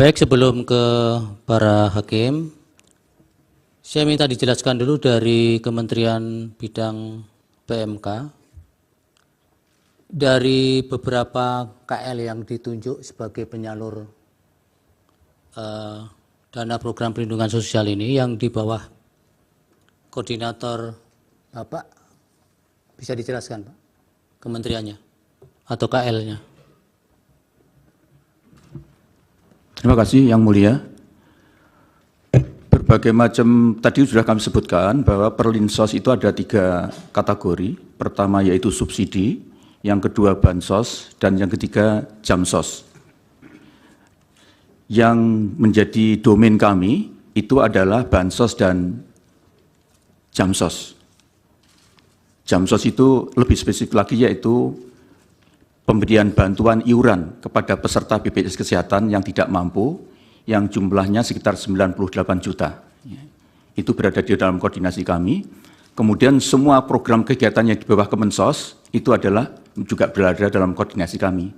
Baik, sebelum ke para hakim, saya minta dijelaskan dulu dari Kementerian Bidang PMK, dari beberapa KL yang ditunjuk sebagai penyalur dana program perlindungan sosial ini yang di bawah koordinator Bapak, bisa dijelaskan Pak, kementeriannya atau KL-nya. Terima kasih Yang Mulia. Berbagai macam tadi sudah kami sebutkan bahwa Perlinsos itu ada 3 kategori. Pertama yaitu subsidi, yang kedua bansos, dan yang ketiga jamsos. Yang menjadi domain kami itu adalah bansos dan jamsos. Jamsos itu lebih spesifik lagi yaitu pemberian bantuan iuran kepada peserta BPJS Kesehatan yang tidak mampu, yang jumlahnya sekitar 98 juta. Itu berada di dalam koordinasi kami. Kemudian semua program kegiatan yang di bawah Kemensos itu adalah juga berada dalam koordinasi kami.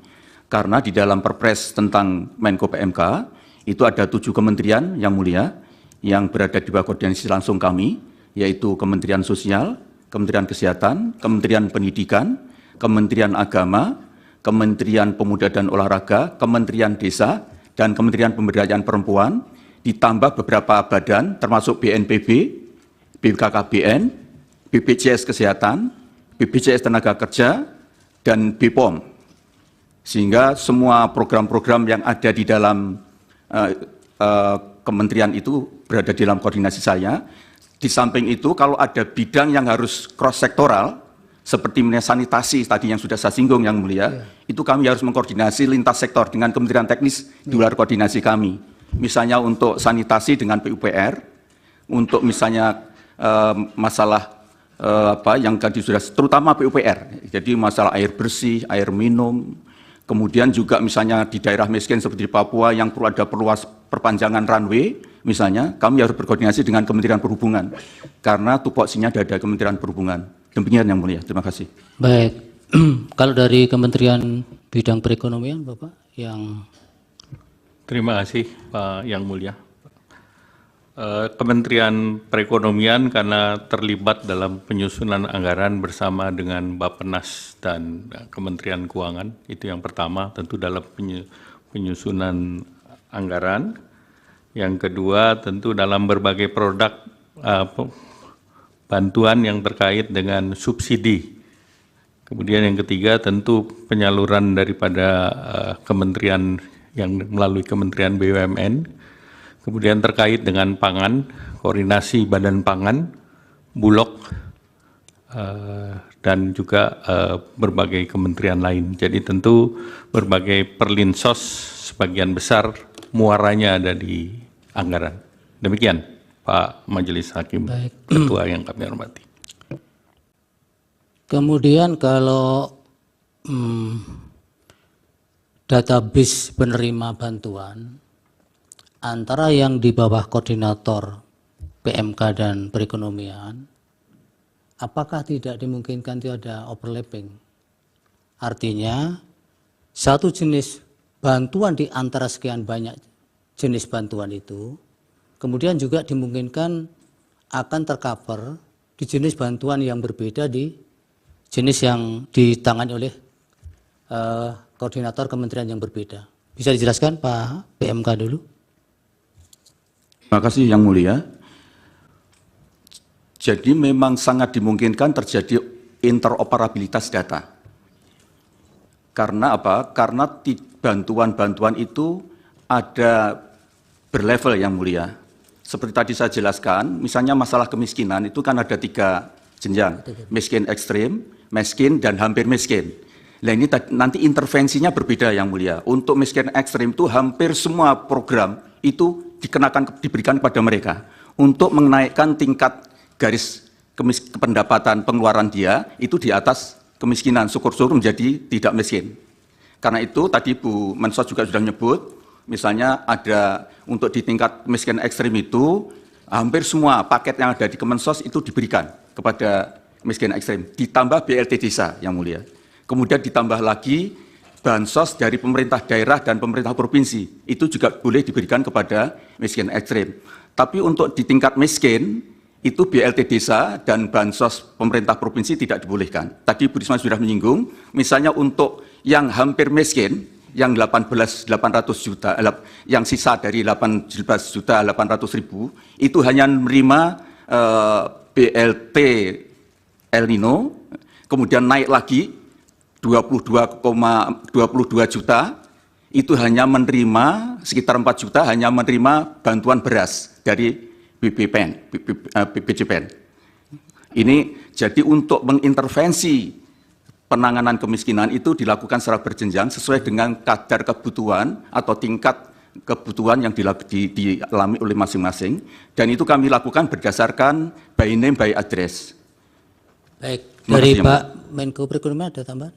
Karena di dalam Perpres tentang Menko PMK itu ada 7 kementerian Yang Mulia yang berada di bawah koordinasi langsung kami, yaitu Kementerian Sosial, Kementerian Kesehatan, Kementerian Pendidikan, Kementerian Agama, Kementerian Pemuda dan Olahraga, Kementerian Desa, dan Kementerian Pemberdayaan Perempuan, ditambah beberapa badan termasuk BNPB, BKKBN, BPJS Kesehatan, BPJS Tenaga Kerja, dan BPOM. Sehingga semua program-program yang ada di dalam kementerian itu berada di dalam koordinasi saya. Di samping itu, kalau ada bidang yang harus cross-sektoral, seperti sanitasi tadi yang sudah saya singgung Yang Mulia, itu kami harus mengkoordinasi lintas sektor dengan kementerian teknis di luar koordinasi kami. Misalnya untuk sanitasi dengan PUPR, untuk misalnya masalah yang tadi sudah, terutama PUPR, jadi masalah air bersih, air minum, kemudian juga misalnya di daerah miskin seperti di Papua yang perlu ada perpanjangan runway, misalnya kami harus berkoordinasi dengan Kementerian Perhubungan, karena tupoksinya ada Kementerian Perhubungan. Demikian Yang Mulia, terima kasih. Baik, kalau dari Kementerian Bidang Perekonomian Bapak yang... Terima kasih Pak Yang Mulia. Kementerian Perekonomian karena terlibat dalam penyusunan anggaran bersama dengan Bappenas dan Kementerian Keuangan, itu yang pertama tentu dalam penyusunan anggaran. Yang kedua tentu dalam berbagai produk bantuan yang terkait dengan subsidi. Kemudian yang ketiga tentu penyaluran daripada kementerian yang melalui Kementerian BUMN. Kemudian terkait dengan pangan, koordinasi Badan Pangan, Bulog, dan juga berbagai kementerian lain. Jadi tentu berbagai perlinsos sebagian besar muaranya ada di anggaran. Demikian Pak Majelis Hakim. Baik. Ketua yang kami hormati. Kemudian kalau database penerima bantuan antara yang di bawah koordinator PMK dan perekonomian, apakah tidak dimungkinkan itu ada overlapping? Artinya, satu jenis bantuan di antara sekian banyak jenis bantuan itu, kemudian juga dimungkinkan akan tercover di jenis bantuan yang berbeda di jenis yang ditangani oleh koordinator kementerian yang berbeda. Bisa dijelaskan Pak PMK dulu? Terima kasih Yang Mulia. Jadi memang sangat dimungkinkan terjadi interoperabilitas data. Karena apa? Karena bantuan-bantuan itu ada berlevel Yang Mulia. Seperti tadi saya jelaskan, misalnya masalah kemiskinan itu kan ada 3 jenjang. Miskin ekstrim, miskin, dan hampir miskin. Nah ini nanti intervensinya berbeda Yang Mulia. Untuk miskin ekstrim itu hampir semua program itu diberikan kepada mereka untuk menaikkan tingkat garis pendapatan pengeluaran dia itu di atas kemiskinan, syukur-syukur menjadi tidak miskin. Karena itu tadi Bu Mensos juga sudah menyebut, misalnya ada untuk di tingkat miskin ekstrim itu hampir semua paket yang ada di Kemensos itu diberikan kepada miskin ekstrim, ditambah BLT desa Yang Mulia. Kemudian ditambah lagi bansos dari pemerintah daerah dan pemerintah provinsi. Itu juga boleh diberikan kepada miskin ekstrim. Tapi untuk di tingkat miskin, itu BLT desa dan bansos pemerintah provinsi tidak dibolehkan. Tadi Bu Risma sudah menyinggung, misalnya untuk yang hampir miskin, yang 18.800 juta, yang sisa dari 18.800.000 itu hanya menerima BLT El Nino, kemudian naik lagi 22,22 juta, itu hanya menerima sekitar 4 juta hanya menerima bantuan beras dari BPJPN. Ini jadi untuk mengintervensi penanganan kemiskinan itu dilakukan secara berjenjang sesuai dengan kadar kebutuhan atau tingkat kebutuhan yang dialami oleh masing-masing, dan itu kami lakukan berdasarkan by name by address. Baik, dari Pak Menko Perekonomian ada tambahan?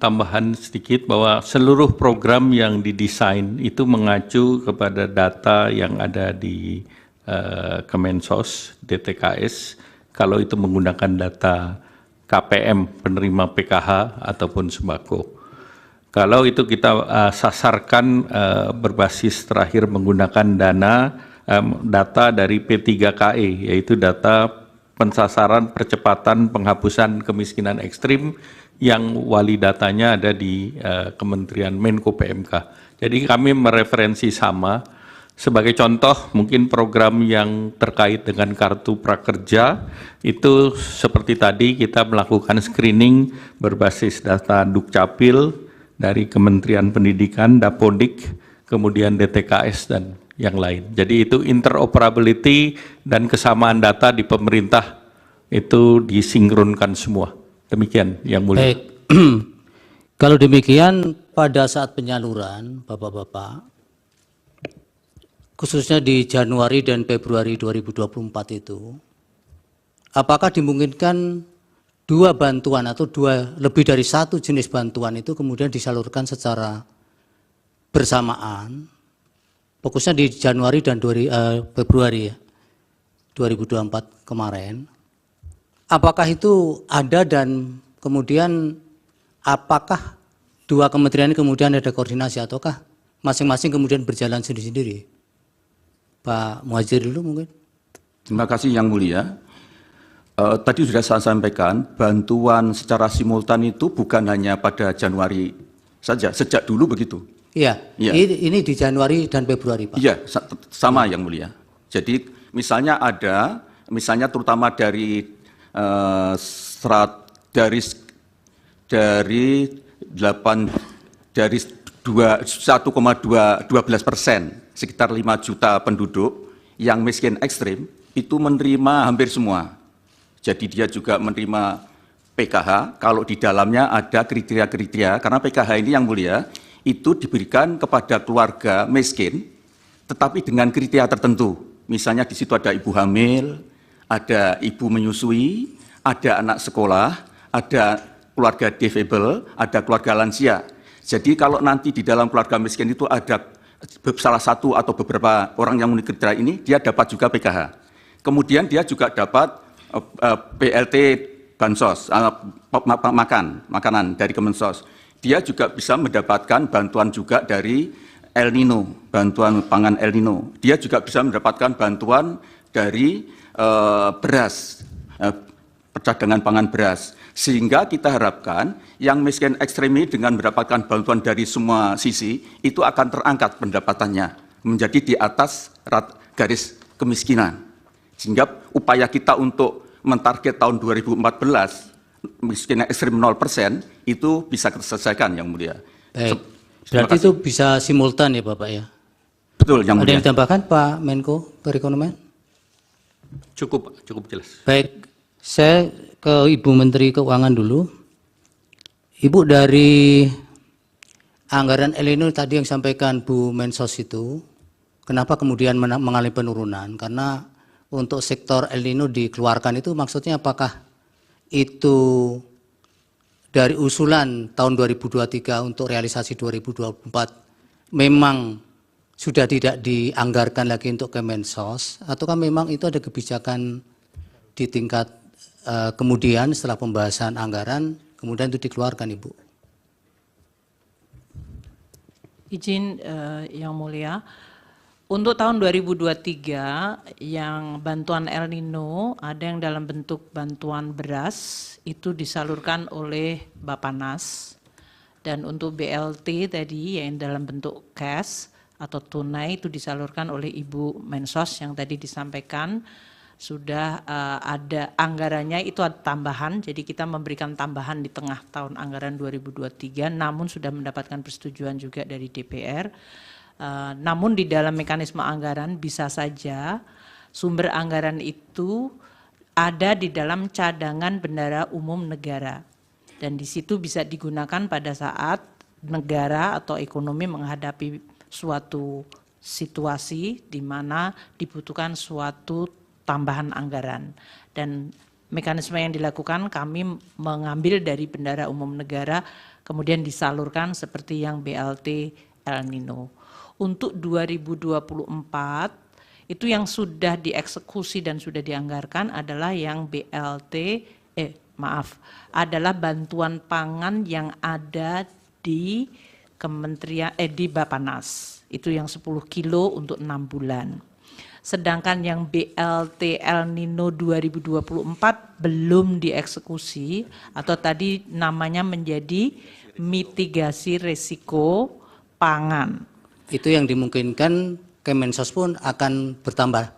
Tambahan sedikit bahwa seluruh program yang didesain itu mengacu kepada data yang ada di Kemensos, DTKS, kalau itu menggunakan data KPM, penerima PKH ataupun sembako. Kalau itu kita sasarkan berbasis terakhir menggunakan data dari P3KE, yaitu data pensasaran percepatan penghapusan kemiskinan ekstrim yang wali datanya ada di Kementerian Menko PMK. Jadi kami mereferensi sama. Sebagai contoh, mungkin program yang terkait dengan kartu prakerja itu seperti tadi kita melakukan screening berbasis data Dukcapil dari Kementerian Pendidikan, Dapodik, kemudian DTKS dan yang lain. Jadi itu interoperability dan kesamaan data di pemerintah itu disinkronkan semua. Demikian yang mulia. Baik. Kalau demikian pada saat penyaluran Bapak-bapak, khususnya di Januari dan Februari 2024 itu, apakah dimungkinkan dua bantuan atau lebih dari satu jenis bantuan itu kemudian disalurkan secara bersamaan, fokusnya di Januari dan Februari ya, 2024 kemarin, apakah itu ada dan kemudian apakah dua kementerian ini kemudian ada koordinasi ataukah masing-masing kemudian berjalan sendiri-sendiri? Pak Muhadjir dulu mungkin. Terima kasih Yang Mulia. Tadi sudah saya sampaikan, bantuan secara simultan itu bukan hanya pada Januari saja, sejak dulu begitu. Iya, ya. Ini di Januari dan Februari Pak. Iya, sama Yang Mulia. Jadi misalnya misalnya terutama dari 1,12%, sekitar 5 juta penduduk yang miskin ekstrim, itu menerima hampir semua. Jadi dia juga menerima PKH, kalau di dalamnya ada kriteria-kriteria, karena PKH ini Yang Mulia, itu diberikan kepada keluarga miskin, tetapi dengan kriteria tertentu. Misalnya di situ ada ibu hamil, ada ibu menyusui, ada anak sekolah, ada keluarga difabel, ada keluarga lansia. Jadi kalau nanti di dalam keluarga miskin itu ada salah satu atau beberapa orang yang memenuhi kriteria ini, dia dapat juga PKH. Kemudian dia juga dapat BLT bansos, makanan dari Kemensos. Dia juga bisa mendapatkan bantuan juga dari El Nino, bantuan pangan El Nino. Dia juga bisa mendapatkan bantuan dari beras, percadangan pangan beras. Sehingga kita harapkan yang miskin ekstrem ini dengan mendapatkan bantuan dari semua sisi, itu akan terangkat pendapatannya menjadi di atas garis kemiskinan. Sehingga upaya kita untuk mentarget tahun 2014, miskin ekstrem 0%, itu bisa terselesaikan Yang Mulia. Baik. Berarti itu bisa simultan ya Bapak ya? Betul Yang Mulia. Ada yang ditambahkan Pak Menko Perekonomian? Cukup jelas. Baik, saya ke Ibu Menteri Keuangan dulu. Ibu, dari anggaran El Nino tadi yang sampaikan Bu Mensos itu, kenapa kemudian mengalami penurunan? Karena untuk sektor El Nino dikeluarkan itu maksudnya apakah itu dari usulan tahun 2023 untuk realisasi 2024 memang sudah tidak dianggarkan lagi untuk Kemensos, ataukah memang itu ada kebijakan di tingkat kemudian setelah pembahasan anggaran, kemudian itu dikeluarkan Ibu? Izin Yang Mulia, untuk tahun 2023 yang bantuan El Nino ada yang dalam bentuk bantuan beras itu disalurkan oleh Bappenas, dan untuk BLT tadi yang dalam bentuk cash atau tunai itu disalurkan oleh Ibu Mensos yang tadi disampaikan sudah ada anggarannya, itu ada tambahan, jadi kita memberikan tambahan di tengah tahun anggaran 2023 namun sudah mendapatkan persetujuan juga dari DPR. Namun di dalam mekanisme anggaran bisa saja sumber anggaran itu ada di dalam cadangan bendahara umum negara, dan di situ bisa digunakan pada saat negara atau ekonomi menghadapi suatu situasi di mana dibutuhkan suatu tambahan anggaran, dan mekanisme yang dilakukan kami mengambil dari bendahara umum negara kemudian disalurkan seperti yang BLT El Nino. Untuk 2024 itu yang sudah dieksekusi dan sudah dianggarkan adalah yang adalah bantuan pangan yang ada di Kementerian di Bappenas. Itu yang 10 kilo untuk 6 bulan. Sedangkan yang BLT El Nino 2024 belum dieksekusi atau tadi namanya menjadi mitigasi risiko pangan. Itu yang dimungkinkan Kemensos pun akan bertambah.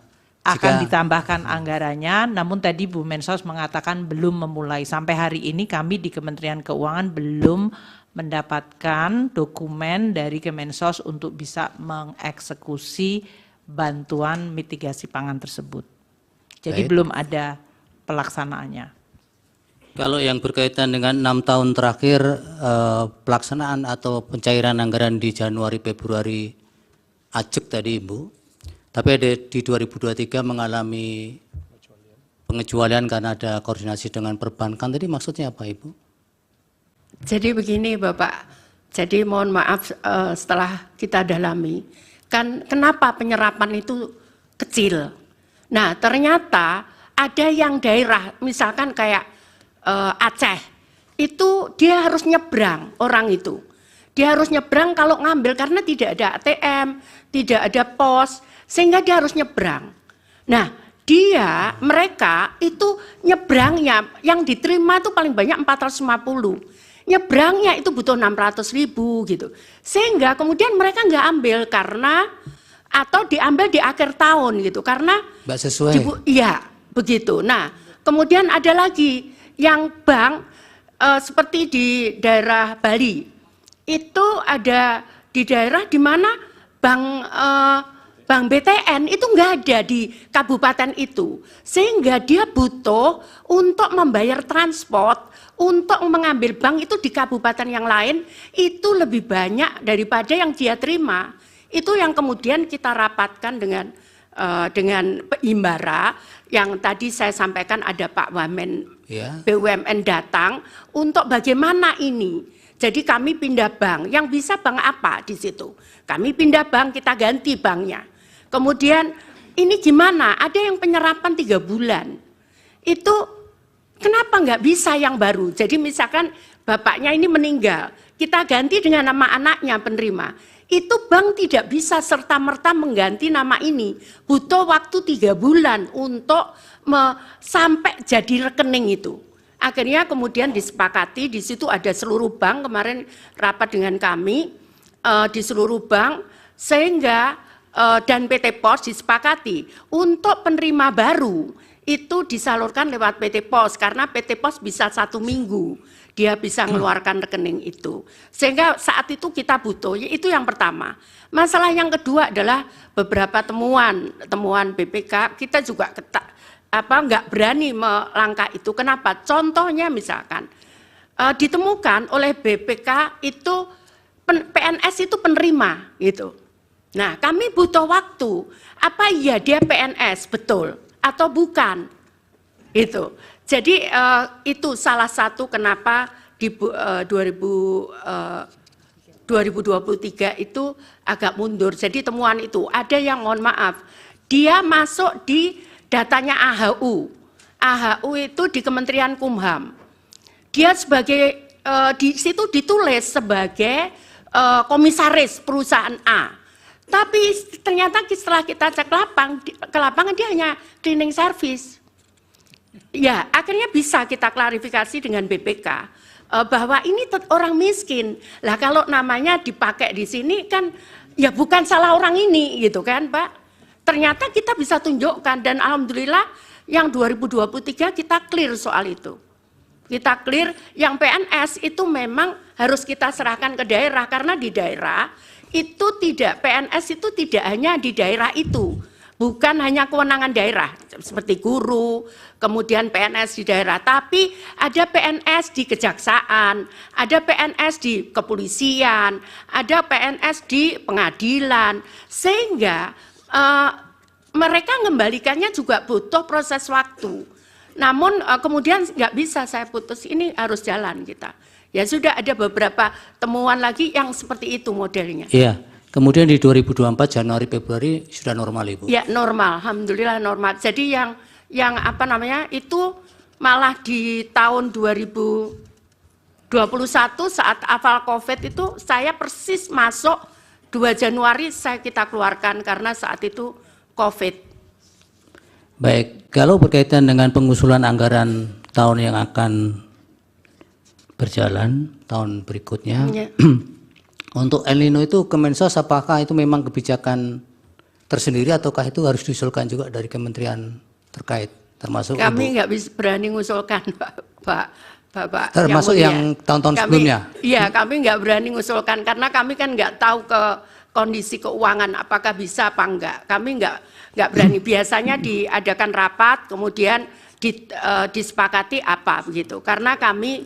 Akan ditambahkan anggarannya, namun tadi Bu Mensos mengatakan belum memulai. Sampai hari ini kami di Kementerian Keuangan belum mendapatkan dokumen dari Kemensos untuk bisa mengeksekusi bantuan mitigasi pangan tersebut. Jadi Baik. belum ada pelaksanaannya. Kalau yang berkaitan dengan 6 tahun terakhir pelaksanaan atau pencairan anggaran di Januari Februari ajek tadi Ibu, tapi ada di 2023 mengalami pengecualian karena ada koordinasi dengan perbankan, tadi maksudnya apa Ibu? Jadi begini Bapak, jadi mohon maaf setelah kita dalami, kan kenapa penyerapan itu kecil. Nah ternyata ada yang daerah misalkan kayak Aceh, itu dia harus nyebrang orang itu. Dia harus nyebrang kalau ngambil karena tidak ada ATM, tidak ada pos, sehingga dia harus nyebrang. Nah mereka itu nyebrangnya yang diterima itu paling banyak 450. Nyebrangnya itu butuh 600.000 gitu. Sehingga kemudian mereka nggak ambil karena atau diambil di akhir tahun gitu karena Mbak sesuai. Iya, begitu. Nah, kemudian ada lagi yang bank seperti di daerah Bali. Itu ada di daerah di mana bank BTN itu nggak ada di kabupaten itu. Sehingga dia butuh untuk membayar transport, untuk mengambil bank itu di kabupaten yang lain itu lebih banyak daripada yang dia terima. Itu yang kemudian kita rapatkan dengan Himbara yang tadi saya sampaikan ada Pak Wamen BUMN datang untuk bagaimana ini. Jadi kami pindah bank, yang bisa bank apa di situ? Kami pindah bank, kita ganti banknya. Kemudian ini gimana? Ada yang penyerapan 3 bulan. Itu kenapa nggak bisa yang baru? Jadi misalkan bapaknya ini meninggal, kita ganti dengan nama anaknya penerima. Itu bank tidak bisa serta-merta mengganti nama ini. Butuh waktu 3 bulan untuk sampai jadi rekening itu. Akhirnya kemudian disepakati, di situ ada seluruh bank, kemarin rapat dengan kami di seluruh bank, sehingga dan PT Pos disepakati untuk penerima baru itu disalurkan lewat PT Pos, karena PT Pos bisa 1 minggu. Dia bisa mengeluarkan rekening itu. Sehingga saat itu kita butuh, itu yang pertama. Masalah yang kedua adalah beberapa temuan BPK, kita juga nggak berani melangkah itu. Kenapa? Contohnya misalkan, ditemukan oleh BPK itu, PNS itu penerima, gitu. Nah kami butuh waktu, apa iya dia PNS, betul, atau bukan, itu. Jadi itu salah satu kenapa di 2023 itu agak mundur. Jadi temuan itu ada yang mohon maaf, dia masuk di datanya AHU. AHU itu di Kementerian Kumham. Dia sebagai di situ ditulis sebagai komisaris perusahaan A. Tapi ternyata setelah kita cek ke lapangan dia hanya cleaning service. Ya, akhirnya bisa kita klarifikasi dengan BPK bahwa ini orang miskin. Lah kalau namanya dipakai di sini kan ya bukan salah orang ini gitu kan, Pak. Ternyata kita bisa tunjukkan dan alhamdulillah yang 2023 kita clear soal itu. Kita clear yang PNS itu memang harus kita serahkan ke daerah karena di daerah itu tidak, PNS itu tidak hanya di daerah itu, bukan hanya kewenangan daerah seperti guru, kemudian PNS di daerah, tapi ada PNS di kejaksaan, ada PNS di kepolisian, ada PNS di pengadilan, sehingga mereka mengembalikannya juga butuh proses waktu. Namun kemudian nggak bisa saya putus, ini harus jalan kita. Ya sudah ada beberapa temuan lagi yang seperti itu modelnya. Iya, kemudian di 2024 Januari Februari sudah normal Ibu? Ya normal, alhamdulillah normal. Jadi yang apa namanya itu malah di tahun 2021 saat awal COVID itu saya persis masuk 2 Januari kita keluarkan karena saat itu COVID. Baik, kalau berkaitan dengan pengusulan anggaran tahun yang akan berjalan, tahun berikutnya, ya. Untuk El Nino itu Kemensos apakah itu memang kebijakan tersendiri ataukah itu harus diusulkan juga dari kementerian terkait, termasuk kami nggak bisa berani mengusulkan, Bapak. Termasuk yang tahun-tahun sebelumnya? Iya, kami nggak berani mengusulkan karena kami kan nggak tahu ke kondisi keuangan apakah bisa apa enggak. Kami nggak berani. Biasanya diadakan rapat kemudian disepakati apa begitu. Karena kami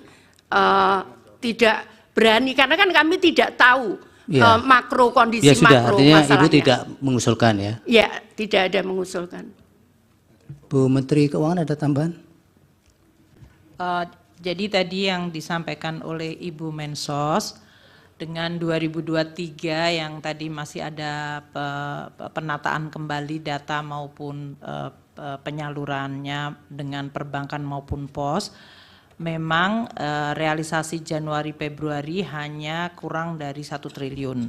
tidak berani karena kan kami tidak tahu ya. Makro kondisi ya, sudah, makro artinya masalahnya. Ibu tidak mengusulkan ya? Ya, tidak ada mengusulkan. Bu Menteri Keuangan ada tambahan? Jadi tadi yang disampaikan oleh Ibu Mensos dengan 2023 yang tadi masih ada penataan kembali data maupun penyalurannya dengan perbankan maupun pos, memang realisasi Januari Februari hanya kurang dari 1 triliun.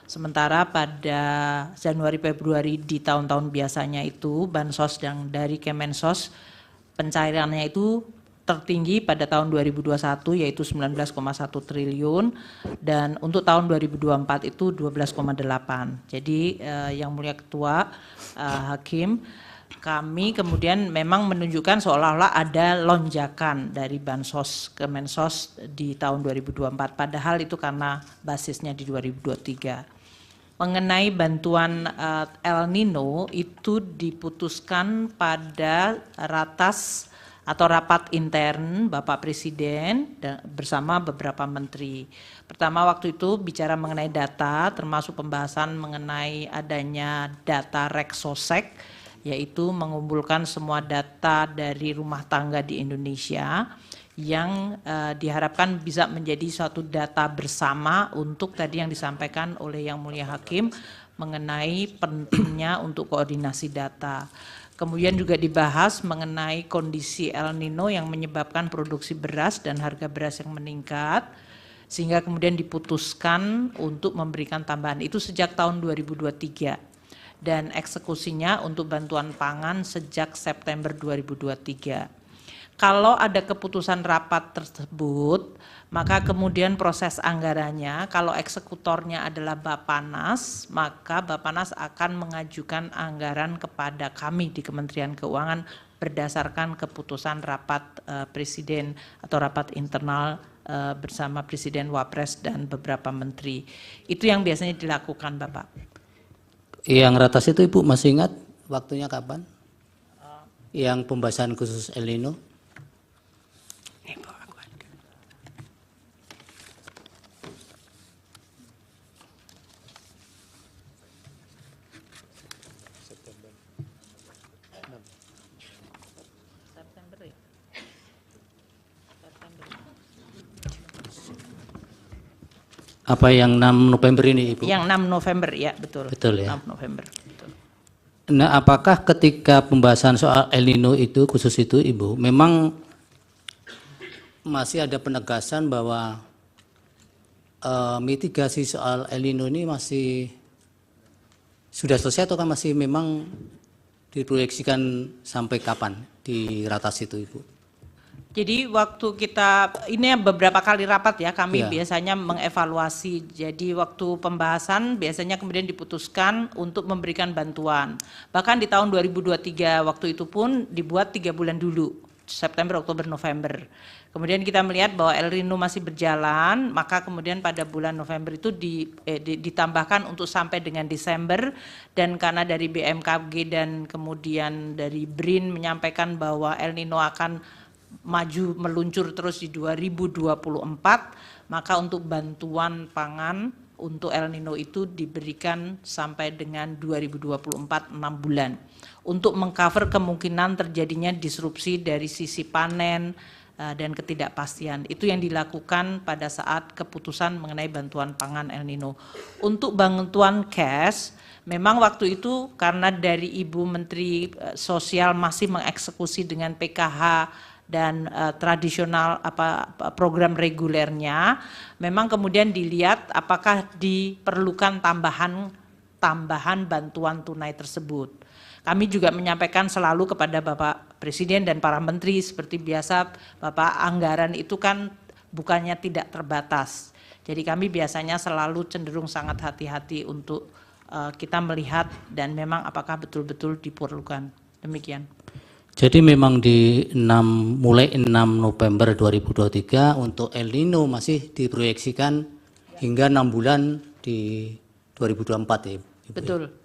Sementara pada Januari Februari di tahun-tahun biasanya itu bansos yang dari Kemensos pencairannya itu tertinggi pada tahun 2021 yaitu 19,1 triliun dan untuk tahun 2024 itu 12,8. Jadi yang mulia Ketua Hakim, kami kemudian memang menunjukkan seolah-olah ada lonjakan dari bansos Kemensos di tahun 2024 padahal itu karena basisnya di 2023. Mengenai bantuan El Nino itu diputuskan pada rapat intern Bapak Presiden bersama beberapa menteri. Pertama waktu itu bicara mengenai data termasuk pembahasan mengenai adanya data Reksosek yaitu mengumpulkan semua data dari rumah tangga di Indonesia yang diharapkan bisa menjadi suatu data bersama untuk tadi yang disampaikan oleh Yang Mulia Hakim mengenai pentingnya untuk koordinasi data. Kemudian juga dibahas mengenai kondisi El Nino yang menyebabkan produksi beras dan harga beras yang meningkat, sehingga kemudian diputuskan untuk memberikan tambahan itu sejak tahun 2023 dan eksekusinya untuk bantuan pangan sejak September 2023. Kalau ada keputusan rapat tersebut, maka kemudian proses anggarannya, kalau eksekutornya adalah Bappenas, maka Bappenas akan mengajukan anggaran kepada kami di Kementerian Keuangan berdasarkan keputusan rapat Presiden atau rapat internal bersama Presiden, Wapres, dan beberapa menteri. Itu yang biasanya dilakukan, Bapak. Yang ratas itu Ibu masih ingat waktunya kapan? Yang pembahasan khusus El Nino? Apa yang 6 November ini Ibu? Yang 6 November ya betul. Betul ya. 6 November. Betul. Nah apakah ketika pembahasan soal El Nino itu khusus itu Ibu memang masih ada penegasan bahwa mitigasi soal El Nino ini masih sudah selesai atau kan masih memang diproyeksikan sampai kapan di ratas itu, Ibu? Jadi waktu kita, ini beberapa kali rapat ya, kami Iya. biasanya mengevaluasi. Jadi waktu pembahasan biasanya kemudian diputuskan untuk memberikan bantuan. Bahkan di tahun 2023 waktu itu pun dibuat 3 bulan dulu, September, Oktober, November. Kemudian kita melihat bahwa El Nino masih berjalan, maka kemudian pada bulan November itu ditambahkan untuk sampai dengan Desember, dan karena dari BMKG dan kemudian dari BRIN menyampaikan bahwa El Nino akan maju meluncur terus di 2024, maka untuk bantuan pangan untuk El Nino itu diberikan sampai dengan 2024, 6 bulan. Untuk mengcover kemungkinan terjadinya disrupsi dari sisi panen dan ketidakpastian. Itu yang dilakukan pada saat keputusan mengenai bantuan pangan El Nino. Untuk bantuan cash, memang waktu itu karena dari Ibu Menteri Sosial masih mengeksekusi dengan PKH dan tradisional program regulernya, memang kemudian dilihat apakah diperlukan tambahan bantuan tunai tersebut. Kami juga menyampaikan selalu kepada Bapak Presiden dan para menteri seperti biasa, Bapak, anggaran itu kan bukannya tidak terbatas. Jadi kami biasanya selalu cenderung sangat hati-hati untuk kita melihat dan memang apakah betul-betul diperlukan. Demikian. Jadi memang mulai 6 November 2023 untuk El Nino masih diproyeksikan hingga 6 bulan di 2024 ya, Ibu? Betul.